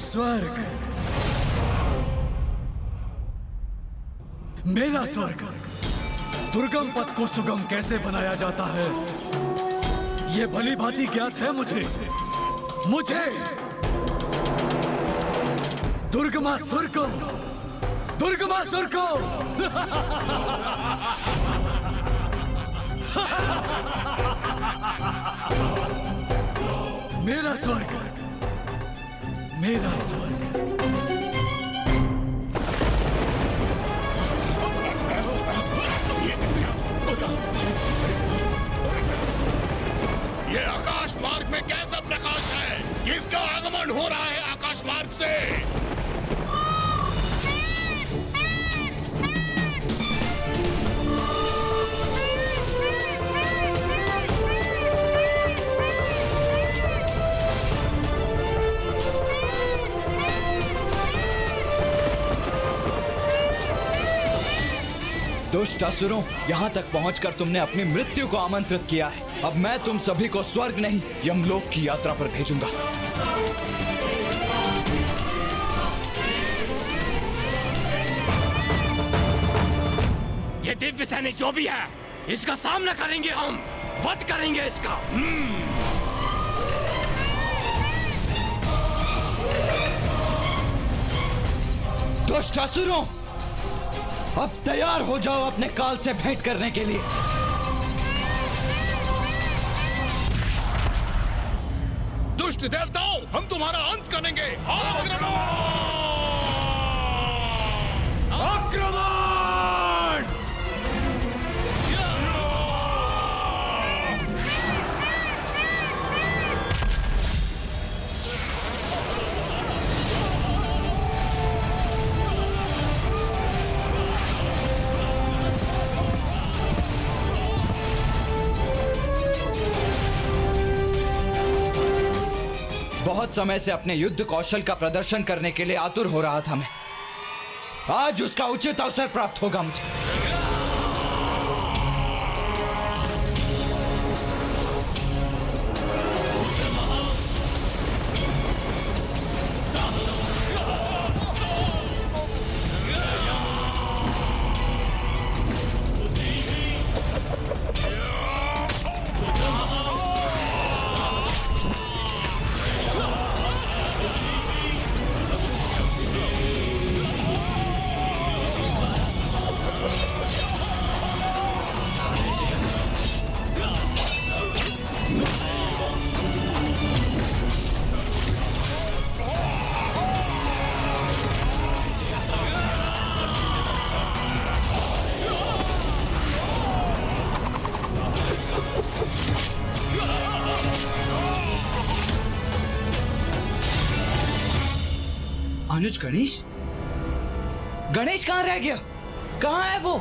स्वर्ग, मेरा स्वर्ग। दुर्गम पथ को सुगम कैसे बनाया जाता है ये भली भांति ज्ञात है मुझे। दुर्गमासुर को मेरा स्वर्ग, मेरा स्वर्ग। ये आकाश मार्ग में कैसा प्रकाश है जिसका आगमन हो रहा है आकाश मार्ग से? दुष्ट असुरों, यहाँ तक पहुँचकर तुमने अपनी मृत्यु को आमंत्रित किया है। अब मैं तुम सभी को स्वर्ग नहीं यमलोक की यात्रा पर भेजूंगा। ये दिव्य सैनिक जो भी है, इसका सामना करेंगे हम, वध करेंगे इसका। दुष्ट असुरों, अब तैयार हो जाओ अपने काल से भेंट करने के लिए। दुष्ट देवताओं, हम तुम्हारा अंत करेंगे। आक्रमण! आक्रमण! बहुत समय से अपने युद्ध कौशल का प्रदर्शन करने के लिए आतुर हो रहा था मैं। आज उसका उचित अवसर प्राप्त होगा मुझे। अनुज, गणेश कहाँ रह गया? कहाँ है वो?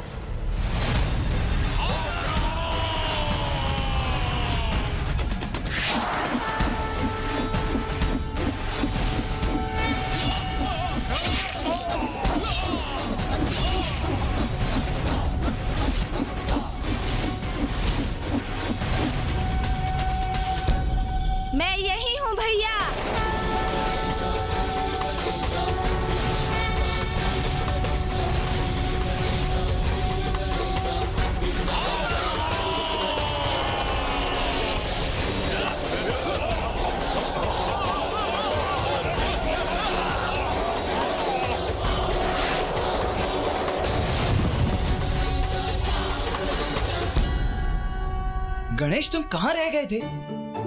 मैं यही हूँ भैया। गणेश, तुम कहाँ रह गए थे?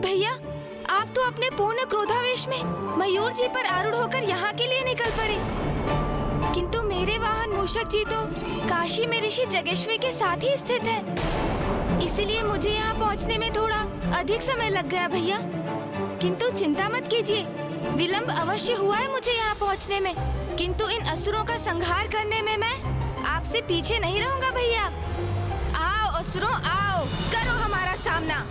भैया, आप तो अपने पूर्ण क्रोधावेश में मयूर जी पर आरूढ़ होकर यहाँ के लिए निकल पड़े, किंतु मेरे वाहन मूषक जी तो काशी में ऋषि जगेश्वी के साथ ही स्थित है। इसलिए मुझे यहाँ पहुँचने में थोड़ा अधिक समय लग गया भैया। किंतु चिंता मत कीजिए, विलंब अवश्य हुआ है मुझे यहाँ पहुँचने में, किंतु इन असुरों का संहार करने में मैं आपसे पीछे नहीं रहूँगा भैया। आओ असुरों, आओ, करो हमारा सामना।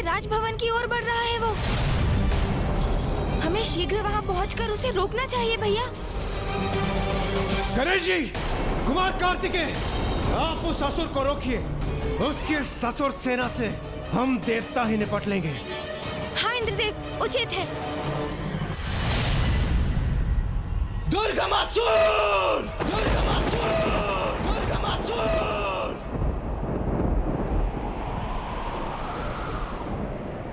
राजभवन की ओर बढ़ रहा है वो। हमें शीघ्र वहाँ पहुँचकर उसे रोकना चाहिए भैया। गणेश जी, कुमार कार्तिकेय, आप उस असुर को रोकिए। उसकी ससुर सेना से हम देवता ही निपट लेंगे। हाँ इंद्रदेव, उचित है। दुर्गमासुर! दुर्गमासुर! दुर्गमासुर!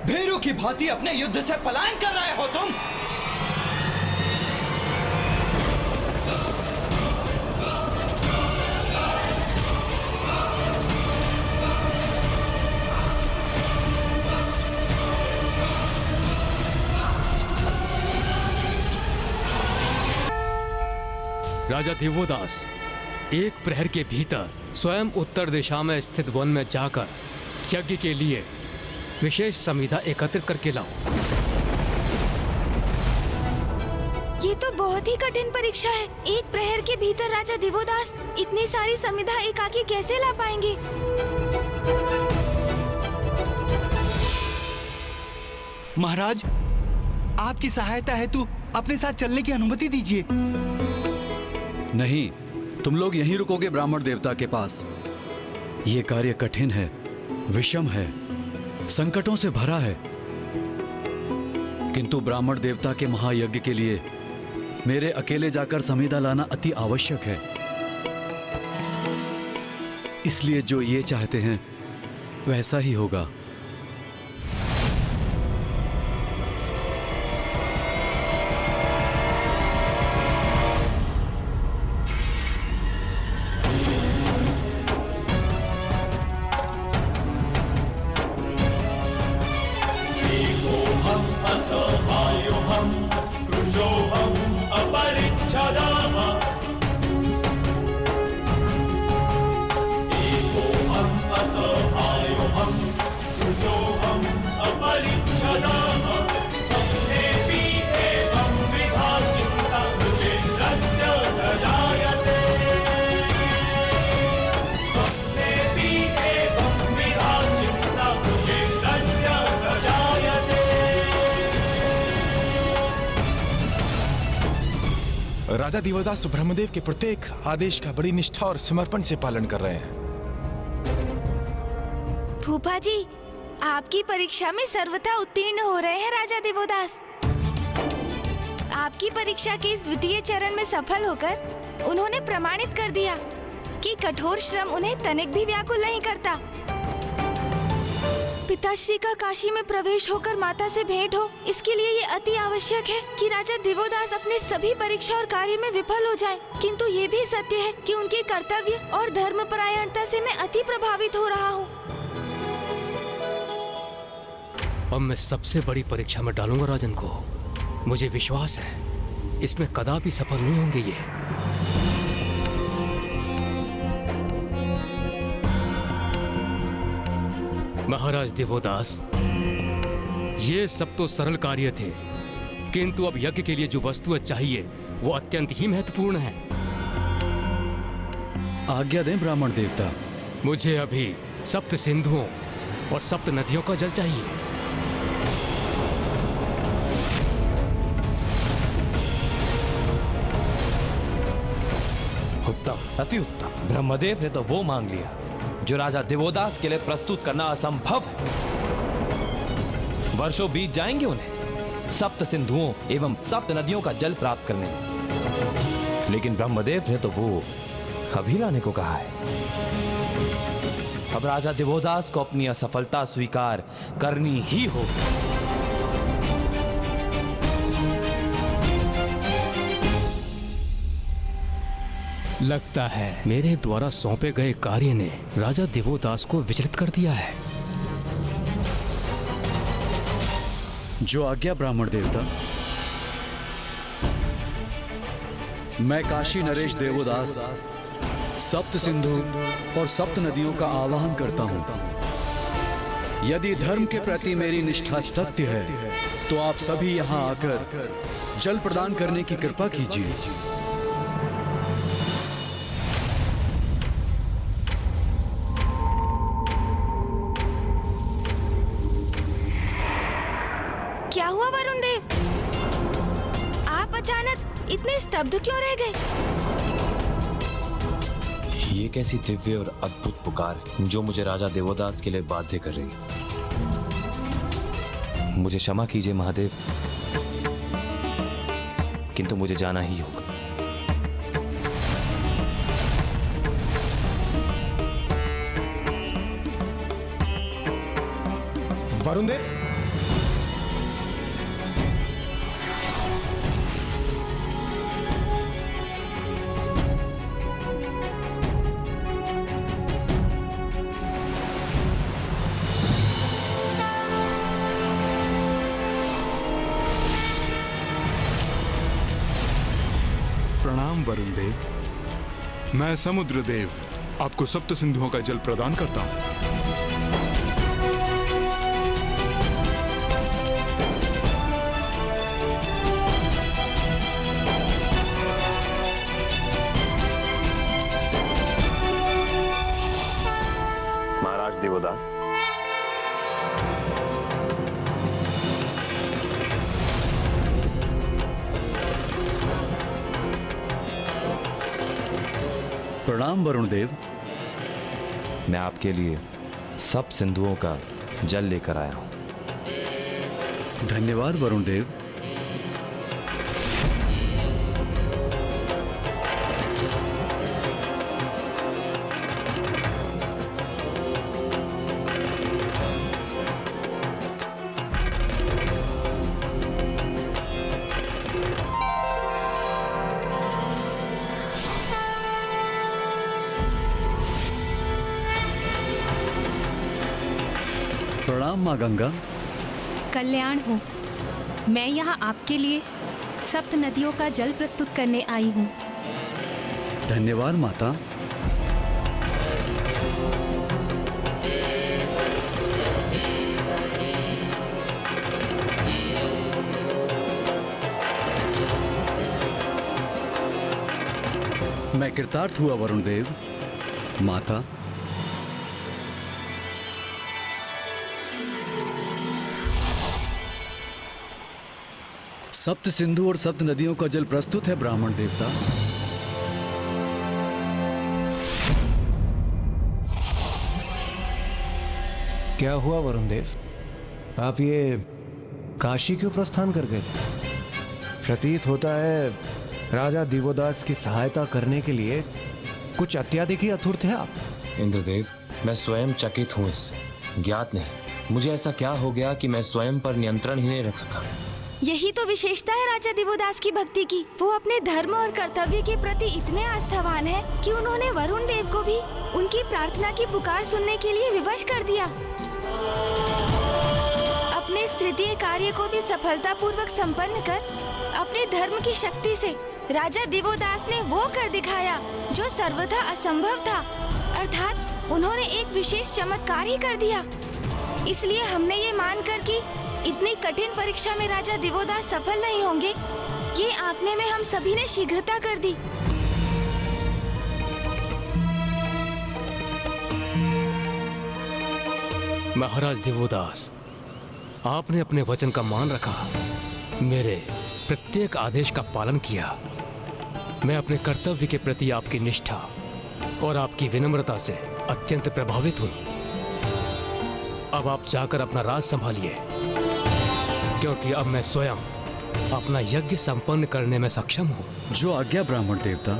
भीरू की भांति अपने युद्ध से पलायन कर रहे हो तुम। राजा दिवोदास, एक प्रहर के भीतर स्वयं उत्तर दिशा में स्थित वन में जाकर यज्ञ के लिए विशेष समिधा एकत्रित करके लाओ। ये तो बहुत ही कठिन परीक्षा है। एक प्रहर के भीतर राजा दिवोदास इतनी सारी समिधा एकाकी कैसे ला पाएंगे? महाराज, आपकी सहायता हेतु अपने साथ चलने की अनुमति दीजिए। नहीं, तुम लोग यहीं रुकोगे ब्राह्मण देवता के पास। ये कार्य कठिन है, विषम है, संकटों से भरा है। किंतु ब्राह्मण देवता के महायज्ञ के लिए मेरे अकेले जाकर समिधा लाना अति आवश्यक है। इसलिए जो ये चाहते हैं वैसा ही होगा। राजा दिवोदास तो ब्रह्मदेव के प्रत्येक आदेश का बड़ी निष्ठा और समर्पण से पालन कर रहे हैं। फूफा जी, आपकी परीक्षा में सर्वथा उत्तीर्ण हो रहे हैं राजा दिवोदास। आपकी परीक्षा के इस द्वितीय चरण में सफल होकर उन्होंने प्रमाणित कर दिया कि कठोर श्रम उन्हें तनिक भी व्याकुल नहीं करता। पिताश्री का काशी में प्रवेश होकर माता से भेंट हो, इसके लिए ये अति आवश्यक है कि राजा दिवोदास अपने सभी परीक्षा और कार्य में विफल हो जाएं। किंतु ये भी सत्य है कि उनके कर्तव्य और धर्मपरायणता से मैं अति प्रभावित हो रहा हूँ। अब मैं सबसे बड़ी परीक्षा में डालूंगा राजन को। मुझे विश्वास है इसमें कदापि सफल नहीं होंगे ये। महाराज दिवोदास, ये सब तो सरल कार्य थे, किंतु अब यज्ञ के लिए जो वस्तुएं चाहिए वो अत्यंत ही महत्वपूर्ण है। आज्ञा दें ब्राह्मण देवता। मुझे अभी सप्त सिंधुओं और सप्त नदियों का जल चाहिए। उत्तम, अति उत्तम। ब्रह्मदेव ने तो वो मांग लिया जो राजा दिवोदास के लिए प्रस्तुत करना असंभव है। वर्षों बीत जाएंगे उन्हें सप्त सिंधुओं एवं सप्त नदियों का जल प्राप्त करने में, लेकिन ब्रह्मदेव ने तो वो अभी लाने को कहा है। अब राजा दिवोदास को अपनी असफलता स्वीकार करनी ही होगी। लगता है मेरे द्वारा सौंपे गए कार्य ने राजा दिवोदास को विचलित कर दिया है। जो आज्ञा ब्राह्मण देवता। मैं काशी नरेश देवोदास सप्त सिंधु और सप्त नदियों का आवाहन करता हूं। यदि धर्म के प्रति मेरी निष्ठा सत्य है तो आप सभी यहां आकर जल प्रदान करने की कृपा कीजिए। क्या हुआ वरुण देव? आप अचानक इतने स्तब्ध क्यों रह गए? ये कैसी दिव्य और अद्भुत पुकार है जो मुझे राजा देवोदास के लिए बाध्य कर रही है। मुझे क्षमा कीजिए महादेव, किंतु मुझे जाना ही होगा। वरुण देव, प्रणाम वरुण देव। मैं समुद्र देव आपको सप्त सिंधुओं का जल प्रदान करता हूं। महाराज देवोदास, प्रणाम वरुण देव। मैं आपके लिए सब सिंधुओं का जल लेकर आया हूं। धन्यवाद वरुण देव। प्रणाम माँ गंगा। कल्याण हो। मैं यहाँ आपके लिए सप्त नदियों का जल प्रस्तुत करने आई हूँ। धन्यवाद माता। मैं कृतार्थ हुआ वरुण देव। माता, सप्त सिंधु और सप्त नदियों का जल प्रस्तुत है ब्राह्मण देवता। क्या हुआ वरुण देव? आप ये काशी क्यों प्रस्थान कर गए थे? प्रतीत होता है राजा दिवोदास की सहायता करने के लिए कुछ अत्याधिक ही आतुर थे आप। इंद्रदेव, मैं स्वयं चकित हूं इससे। ज्ञात नहीं मुझे ऐसा क्या हो गया कि मैं स्वयं पर नियंत्रण ही नहीं रख सका। यही तो विशेषता है राजा दिवोदास की भक्ति की। वो अपने धर्म और कर्तव्य के प्रति इतने आस्थावान है कि उन्होंने वरुण देव को भी उनकी प्रार्थना की पुकार सुनने के लिए विवश कर दिया। अपने तृतीय कार्य को भी सफलतापूर्वक संपन्न कर अपने धर्म की शक्ति से राजा दिवोदास ने वो कर दिखाया जो सर्वथा असंभव था, अर्थात उन्होंने एक विशेष चमत्कार ही कर दिया। इसलिए हमने ये मानकर कि इतनी कठिन परीक्षा में राजा दिवोदास सफल नहीं होंगे, ये आंकने में हम सभी ने शीघ्रता कर दी। महाराज दिवोदास, आपने अपने वचन का मान रखा, मेरे प्रत्येक आदेश का पालन किया। मैं अपने कर्तव्य के प्रति आपकी निष्ठा और आपकी विनम्रता से अत्यंत प्रभावित हूँ। अब आप जाकर अपना राज संभालिए, क्योंकि अब मैं स्वयं अपना यज्ञ संपन्न करने में सक्षम हूँ। जो आज्ञा ब्राह्मण देवता।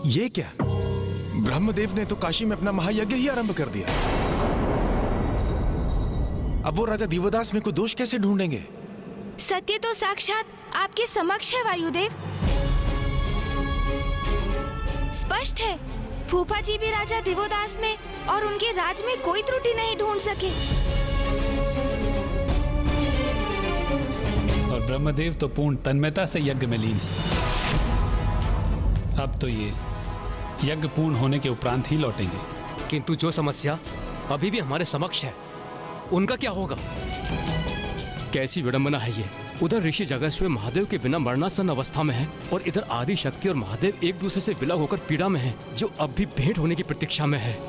ये क्या? ब्रह्मदेव ने तो काशी में अपना महायज्ञ ही आरंभ कर दिया। अब वो राजा दिवोदास में कोई दोष कैसे ढूंढेंगे? सत्य तो साक्षात आपके समक्ष है वायुदेव। स्पष्ट है फूफा जी भी राजा दिवोदास में और उनके राज में कोई त्रुटि नहीं ढूंढ सके। और ब्रह्मदेव तो पूर्ण तन्मयता से यज्ञ में लीन है। अब तो ये यज्ञ पूर्ण होने के उपरांत ही लौटेंगे। किंतु जो समस्या अभी भी हमारे समक्ष है, उनका क्या होगा? कैसी विडंबना है ये। उधर ऋषि जगस्वी महादेव के बिना मरणासन अवस्था में है और इधर आदि शक्ति और महादेव एक दूसरे से विलग होकर पीड़ा में है, जो अब भी भेंट होने की प्रतीक्षा में है।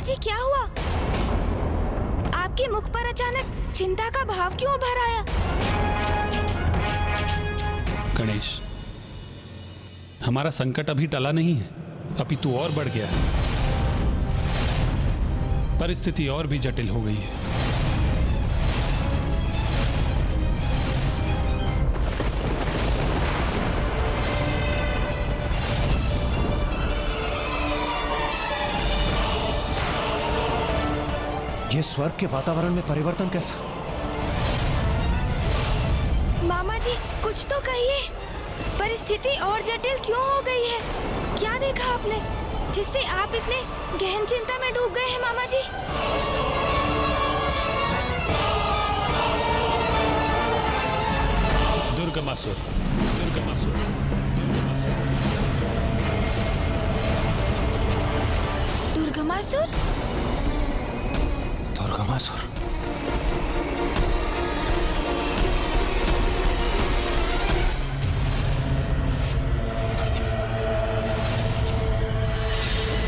जी क्या हुआ? आपके मुख पर अचानक चिंता का भाव क्यों उभर आया? गणेश, हमारा संकट अभी टला नहीं है, अपितु और बढ़ गया है। परिस्थिति और भी जटिल हो गई है। ये स्वर्ग के वातावरण में परिवर्तन कैसा? मामा जी कुछ तो कहिए, परिस्थिति और जटिल क्यों हो गई है? क्या देखा आपने जिससे आप इतने गहन चिंता में डूब गए हैं मामा जी? दुर्गमासुर, दुर्गमासुर, दुर्गमासुर, दुर्गमासुर।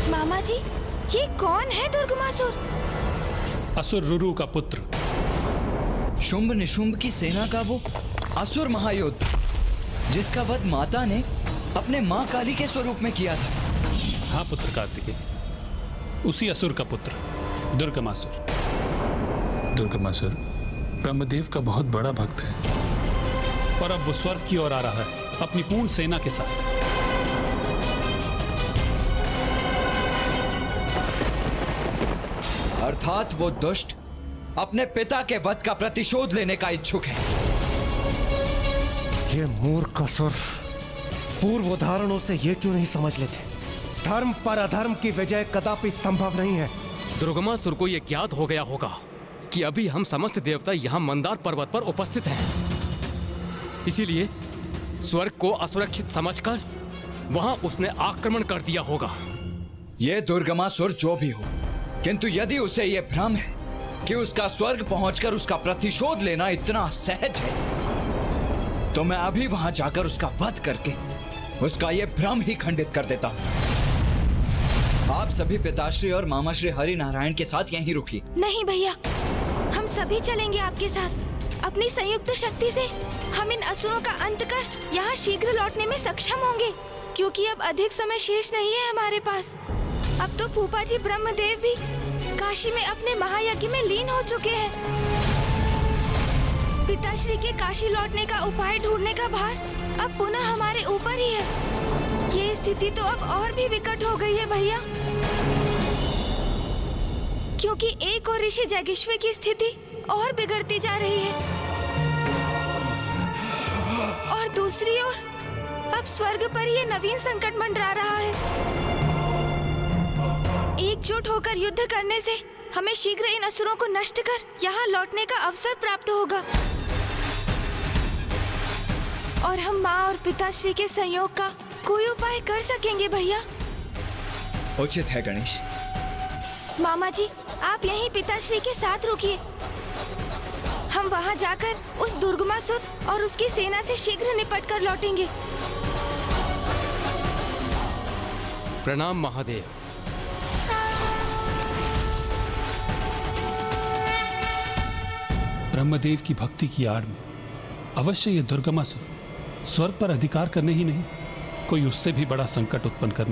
मामा जी ये कौन है दुर्गमासुर? असुर रुरु का पुत्र, शुंभ निशुंभ की सेना का वो असुर महायोद्ध, जिसका वध माता ने अपने मां काली के स्वरूप में किया था। हाँ पुत्र कार्तिकेय, उसी असुर का पुत्र दुर्गमासुर। दुर्गमासुर ब्रह्मदेव का बहुत बड़ा भक्त है और अब वो स्वर्ग की ओर आ रहा है अपनी पूर्ण सेना के साथ। अर्थात वो दुष्ट अपने पिता के वध का प्रतिशोध लेने का इच्छुक है। ये मूर्ख असुर पूर्व उदाहरणों से ये क्यों नहीं समझ लेते? धर्म पर अधर्म की विजय कदापि संभव नहीं है। दुर्गमासुर को यह ज्ञात हो गया होगा कि अभी हम समस्त देवता यहाँ मंदार पर्वत पर उपस्थित हैं। इसीलिए स्वर्ग को असुरक्षित समझकर वहां उसने आक्रमण कर दिया होगा। ये दुर्गमासुर जो भी हो, किंतु यदि उसे यह भ्रम है कि उसका स्वर्ग पहुंचकर उसका प्रतिशोध लेना इतना सहज है, तो मैं अभी वहां जाकर उसका वध करके उसका यह भ्रम ही खंडित कर देता हूं। आप सभी पिताश्री और मामाश्री हरि नारायण के साथ यहीं रुकिए। नहीं भैया, हम सभी चलेंगे आपके साथ। अपनी संयुक्त शक्ति से हम इन असुरों का अंत कर यहाँ शीघ्र लौटने में सक्षम होंगे, क्योंकि अब अधिक समय शेष नहीं है हमारे पास। अब तो फूफा जी ब्रह्मदेव भी काशी में अपने महायज्ञ में लीन हो चुके हैं। पिताश्री के काशी लौटने का उपाय ढूंढने का भार अब पुनः हमारे ऊपर ही है। ये स्थिति तो अब और भी विकट हो गई है भैया, क्योंकि एक और ऋषि जगेश्वी की स्थिति और बिगड़ती जा रही है और दूसरी ओर अब स्वर्ग पर ये नवीन संकट मंडरा रहा है। एकजुट होकर युद्ध करने से हमें शीघ्र इन असुरों को नष्ट कर यहाँ लौटने का अवसर प्राप्त होगा और हम माँ और पिताश्री के संयोग का कोई उपाय कर सकेंगे भैया। उचित है गणेश। मामा जी आप यहीं पिताश्री के साथ रुकिए। हम वहां जाकर उस दुर्गमासुर और उसकी सेना से शीघ्र निपट कर लौटेंगे। प्रणाम महादेव। ब्रह्मदेव की भक्ति की आड़ में अवश्य ये दुर्गमासुर स्वर्ग पर अधिकार करने ही नहीं, कोई उससे भी बड़ा संकट उत्पन्न करने